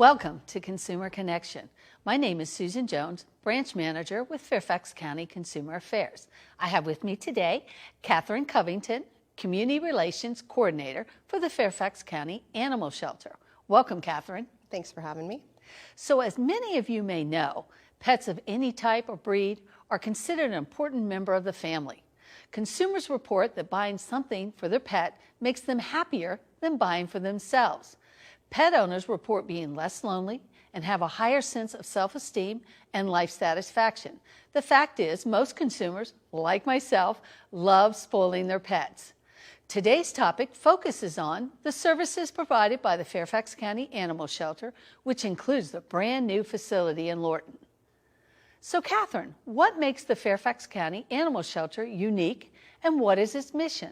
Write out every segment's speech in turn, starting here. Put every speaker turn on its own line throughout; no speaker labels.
Welcome to Consumer Connection. My name is Susan Jones, Branch Manager with Fairfax County Consumer Affairs. I have with me today Katherine Covington, Community Relations Coordinator for the Fairfax County Animal Shelter. Welcome, Katherine.
Thanks for having me.
So as many of you may know, pets of any type or breed are considered an important member of the family. Consumers report that buying something for their pet makes them happier than buying for themselves. Pet owners report being less lonely and have a higher sense of self-esteem and life satisfaction. The fact is, most consumers, like myself, love spoiling their pets. Today's topic focuses on the services provided by the Fairfax County Animal Shelter, which includes the brand new facility in Lorton. So, Katherine, what makes the Fairfax County Animal Shelter unique, and what is its mission?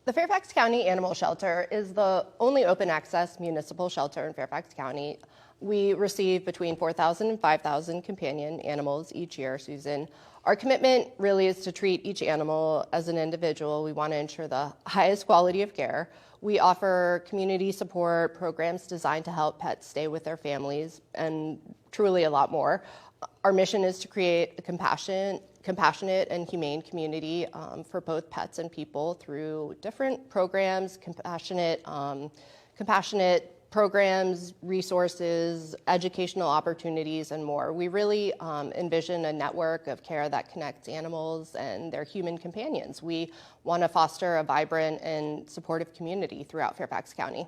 The Fairfax County Animal Shelter is the only open-access municipal shelter in Fairfax County. We receive between 4,000 and 5,000 companion animals each year, Susan. Our commitment really is to treat each animal as an individual. We want to ensure the highest quality of care. We offer community support programs designed to help pets stay with their families, and truly a lot more. Our mission is to create a compassionate and humane community for both pets and people through different programs, compassionate programs, resources, educational opportunities, and more. We really envision a network of care that connects animals and their human companions. We want to foster a vibrant and supportive community throughout Fairfax County.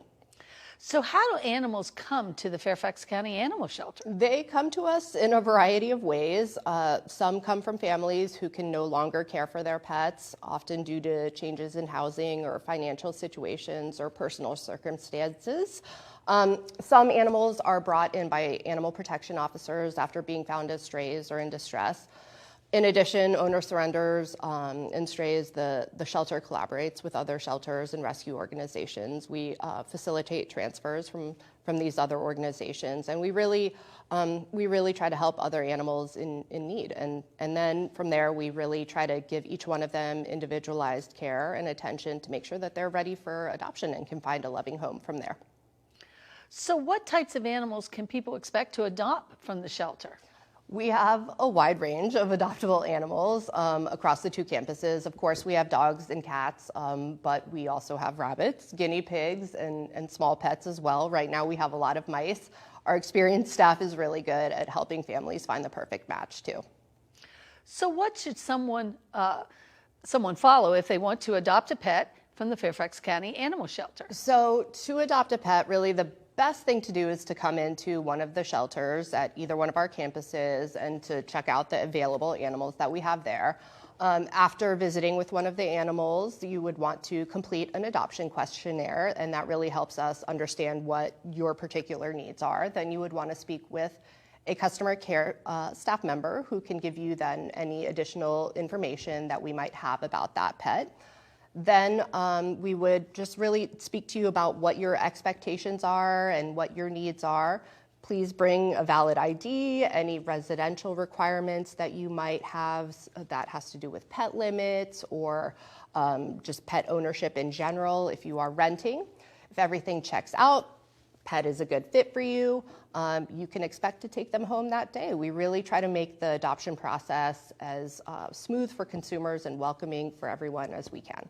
So how do animals come to the Fairfax County Animal Shelter?
They come to us in a variety of ways. Some come from families who can no longer care for their pets, often due to changes in housing or financial situations or personal circumstances. Some animals are brought in by animal protection officers after being found as strays or in distress. In addition, owner surrenders and strays, the shelter collaborates with other shelters and rescue organizations. We facilitate transfers from these other organizations, and we really try to help other animals in need. And then from there, we really try to give each one of them individualized care and attention to make sure that they're ready for adoption and can find a loving home from there.
So what types of animals can people expect to adopt from the shelter?
We have a wide range of adoptable animals across the two campuses. Of course, we have dogs and cats, but we also have rabbits, guinea pigs, and small pets as well. Right now, we have a lot of mice. Our experienced staff is really good at helping families find the perfect match, too.
So what should someone follow if they want to adopt a pet from the Fairfax County Animal Shelter?
So to adopt a pet, really the best thing to do is to come into one of the shelters at either one of our campuses and to check out the available animals that we have there. After visiting with one of the animals, you would want to complete an adoption questionnaire, and that really helps us understand what your particular needs are. Then you would want to speak with a customer care staff member who can give you then any additional information that we might have about that pet. Then we would just really speak to you about what your expectations are and what your needs are. Please bring a valid ID, any residential requirements that you might have that has to do with pet limits or just pet ownership in general if you are renting. If everything checks out, pet is a good fit for you, you can expect to take them home that day. We really try to make the adoption process as smooth for consumers and welcoming for everyone as we can.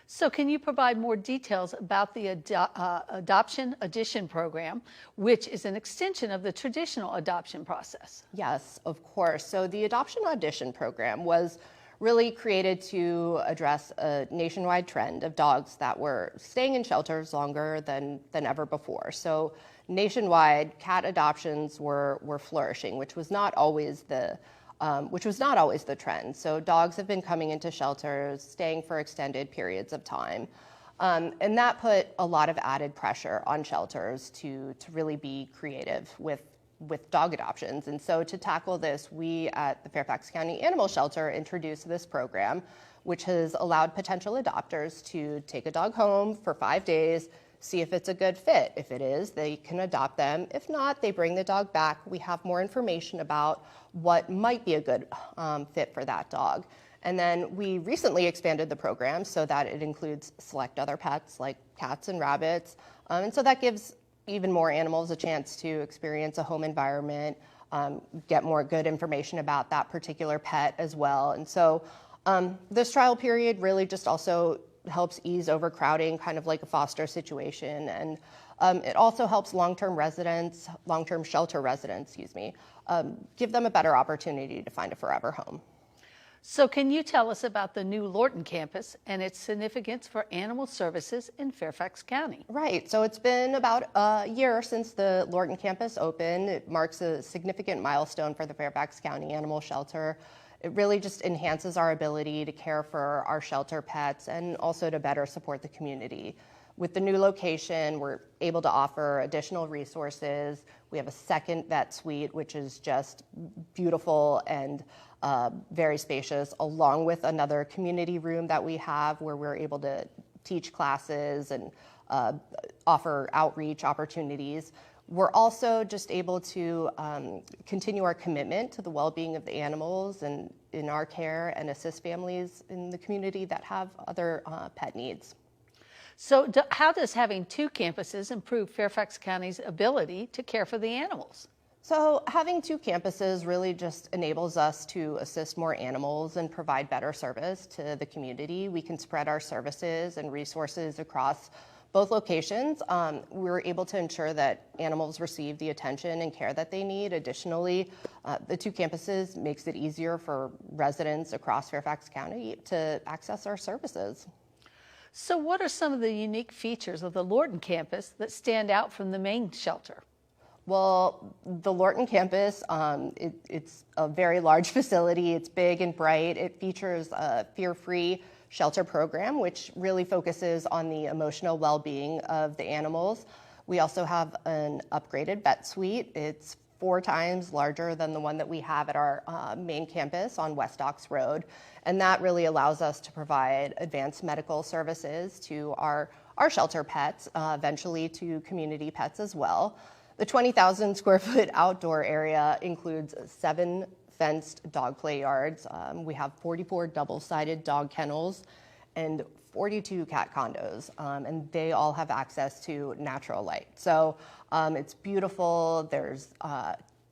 So can you provide more details about the Adoption Audition program, which is an extension of the traditional adoption process?
Yes, of course. So the Adoption Audition program was really created to address a nationwide trend of dogs that were staying in shelters longer than ever before. So nationwide, cat adoptions were flourishing, which was not always the trend. So dogs have been coming into shelters, staying for extended periods of time. And that put a lot of added pressure on shelters to really be creative with dog adoptions. And so to tackle this, we at the Fairfax County Animal Shelter introduced this program, which has allowed potential adopters to take a dog home for 5 days, see if it's a good fit. If it is, they can adopt them. If not, they bring the dog back. We have more information about what might be a good fit for that dog. And then we recently expanded the program so that it includes select other pets like cats and rabbits. And so that gives even more animals a chance to experience a home environment, get more good information about that particular pet as well. And so this trial period really just also helps ease overcrowding, kind of like a foster situation. And it also helps long-term shelter residents, give them a better opportunity to find a forever home.
So can you tell us about the new Lorton Campus and its significance for animal services in Fairfax County?
Right, so it's been about a year since the Lorton Campus opened. It marks a significant milestone for the Fairfax County Animal Shelter. It really just enhances our ability to care for our shelter pets and also to better support the community. With the new location, we're able to offer additional resources. We have a second vet suite, which is just beautiful and very spacious, along with another community room that we have where we're able to teach classes and offer outreach opportunities. We're also just able to continue our commitment to the well-being of the animals and in our care and assist families in the community that have other pet needs.
So how does having two campuses improve Fairfax County's ability to care for the animals?
So having two campuses really just enables us to assist more animals and provide better service to the community. We can spread our services and resources across both locations. We're able to ensure that animals receive the attention and care that they need. Additionally, the two campuses makes it easier for residents across Fairfax County to access our services.
So what are some of the unique features of the Lorton Campus that stand out from the main shelter?
Well, the Lorton Campus, it's a very large facility. It's big and bright. It features a fear-free shelter program, which really focuses on the emotional well-being of the animals. We also have an upgraded vet suite. It's 4 times larger than the one that we have at our main campus on West Docks Road. And that really allows us to provide advanced medical services to our shelter pets, eventually to community pets as well. The 20,000 square foot outdoor area includes 7 fenced dog play yards. We have 44 double-sided dog kennels and 42 cat condos, and they all have access to natural light. So it's beautiful. There's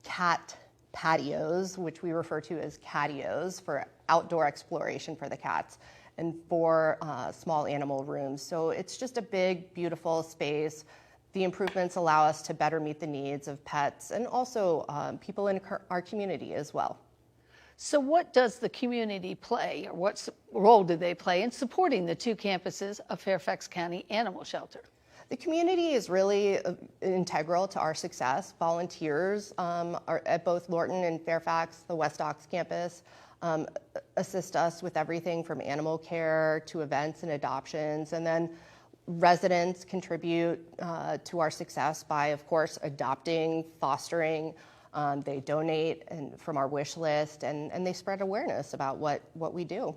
cat patios, which we refer to as catios, for outdoor exploration for the cats, and 4 small animal rooms. So it's just a big, beautiful space. The improvements allow us to better meet the needs of pets and also people in our community as well.
So what does the community play, or what role do they play in supporting the two campuses of Fairfax County Animal Shelter?
The community is really integral to our success. Volunteers are at both Lorton and Fairfax, the West Docks campus, assist us with everything from animal care to events and adoptions. And then residents contribute to our success by, of course, adopting, fostering. They donate from our wish list, and they spread awareness about what we do.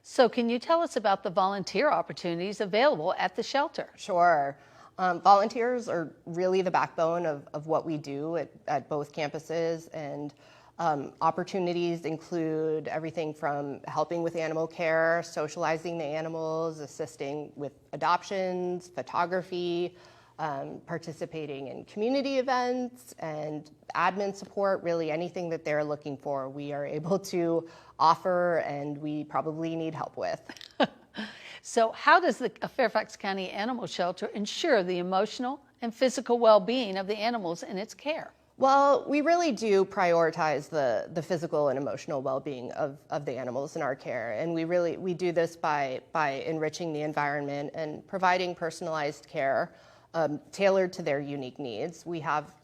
So can you tell us about the volunteer opportunities available at the shelter?
Sure. Volunteers are really the backbone of what we do at both campuses, and opportunities include everything from helping with animal care, socializing the animals, assisting with adoptions, photography, participating in community events, and admin support. Really anything that they're looking for, we are able to offer, and we probably need help with.
So how does the Fairfax County Animal Shelter ensure the emotional and physical well-being of the animals in its care?
Well, we really do prioritize the physical and emotional well-being of the animals in our care, and we do this by enriching the environment and providing personalized care tailored to their unique needs. We have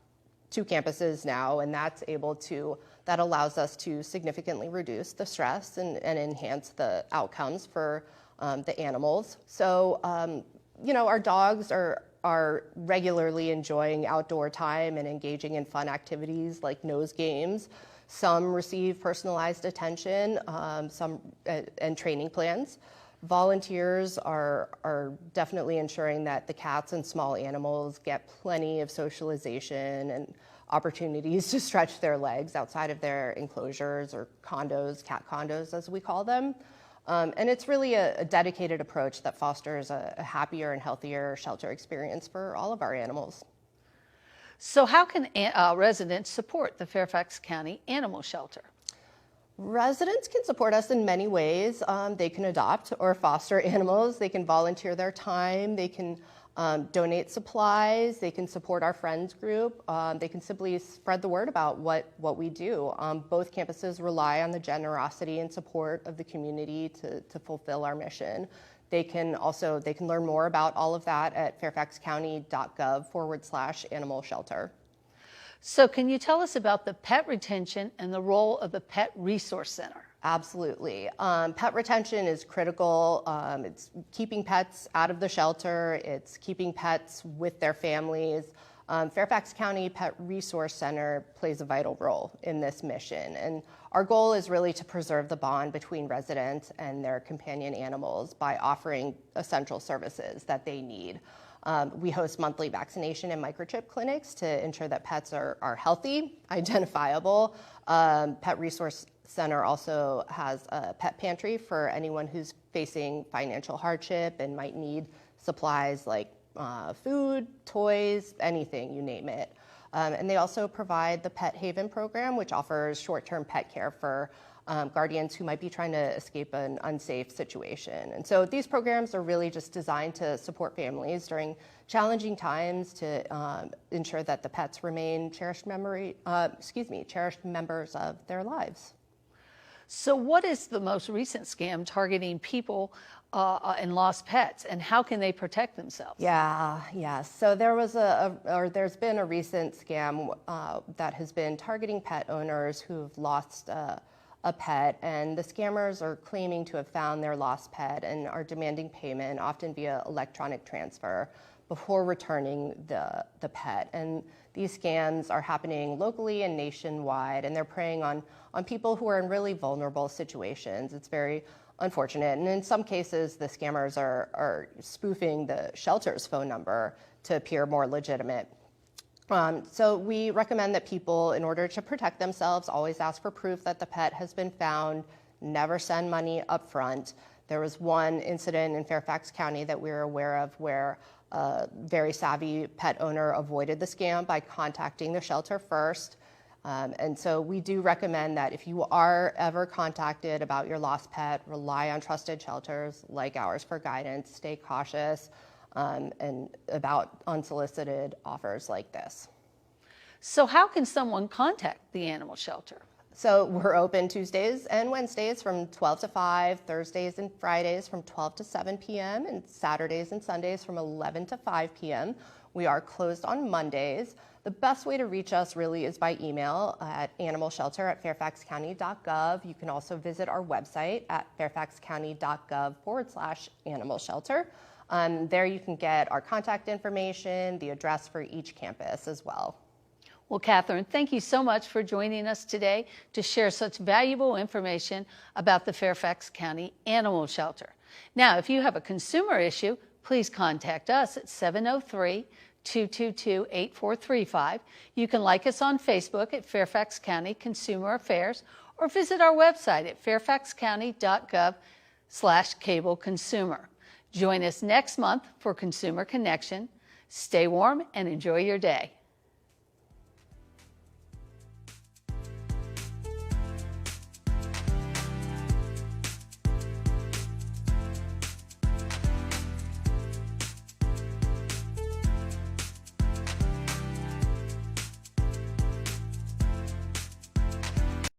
2 campuses now, and that allows us to significantly reduce the stress and enhance the outcomes for the animals. So, our dogs are regularly enjoying outdoor time and engaging in fun activities like nose games. Some receive personalized attention, and training plans. Volunteers are definitely ensuring that the cats and small animals get plenty of socialization and opportunities to stretch their legs outside of their enclosures or condos, cat condos as we call them. And it's really a dedicated approach that fosters a happier and healthier shelter experience for all of our animals.
So how can residents support the Fairfax County Animal Shelter?
Residents can support us in many ways. They can adopt or foster animals. They can volunteer their time. They can donate supplies. They can support our friends group. They can simply spread the word about what we do. Both campuses rely on the generosity and support of the community to fulfill our mission. They can learn more about all of that at fairfaxcounty.gov/animal shelter.
So can you tell us about the pet retention and the role of the Pet Resource Center?
Absolutely. Pet retention is critical. It's keeping pets out of the shelter. It's keeping pets with their families. Fairfax County Pet Resource Center plays a vital role in this mission. And our goal is really to preserve the bond between residents and their companion animals by offering essential services that they need. We host monthly vaccination and microchip clinics to ensure that pets are healthy, identifiable. Pet Resource Center also has a pet pantry for anyone who's facing financial hardship and might need supplies like food, toys, anything, you name it. And they also provide the Pet Haven program, which offers short-term pet care for guardians who might be trying to escape an unsafe situation. And so these programs are really just designed to support families during challenging times to ensure that the pets remain cherished members of their lives.
So what is the most recent scam targeting people and lost pets, and how can they protect themselves?
So there's been a recent scam that has been targeting pet owners who've lost a pet, and the scammers are claiming to have found their lost pet and are demanding payment, often via electronic transfer, before returning the pet. And these scams are happening locally and nationwide, and they're preying on people who are in really vulnerable situations. It's very unfortunate. And in some cases, the scammers are spoofing the shelter's phone number to appear more legitimate. So we recommend that people, in order to protect themselves, always ask for proof that the pet has been found, never send money up front. There was one incident in Fairfax County that we were aware of where a very savvy pet owner avoided the scam by contacting the shelter first. And so we do recommend that if you are ever contacted about your lost pet, rely on trusted shelters like ours for guidance, stay cautious, and about unsolicited offers like this.
So how can someone contact the animal shelter?
So we're open Tuesdays and Wednesdays from 12 to 5, Thursdays and Fridays from 12 to 7 p.m., and Saturdays and Sundays from 11 to 5 p.m. We are closed on Mondays. The best way to reach us really is by email at animalshelter@fairfaxcounty.gov. You can also visit our website at fairfaxcounty.gov/animal shelter. There you can get our contact information, the address for each campus as well.
Well, Katherine, thank you so much for joining us today to share such valuable information about the Fairfax County Animal Shelter. Now, if you have a consumer issue, please contact us at 703-222-8435. You can like us on Facebook at Fairfax County Consumer Affairs or visit our website at fairfaxcounty.gov/cableconsumer. Join us next month for Consumer Connection. Stay warm and enjoy your day.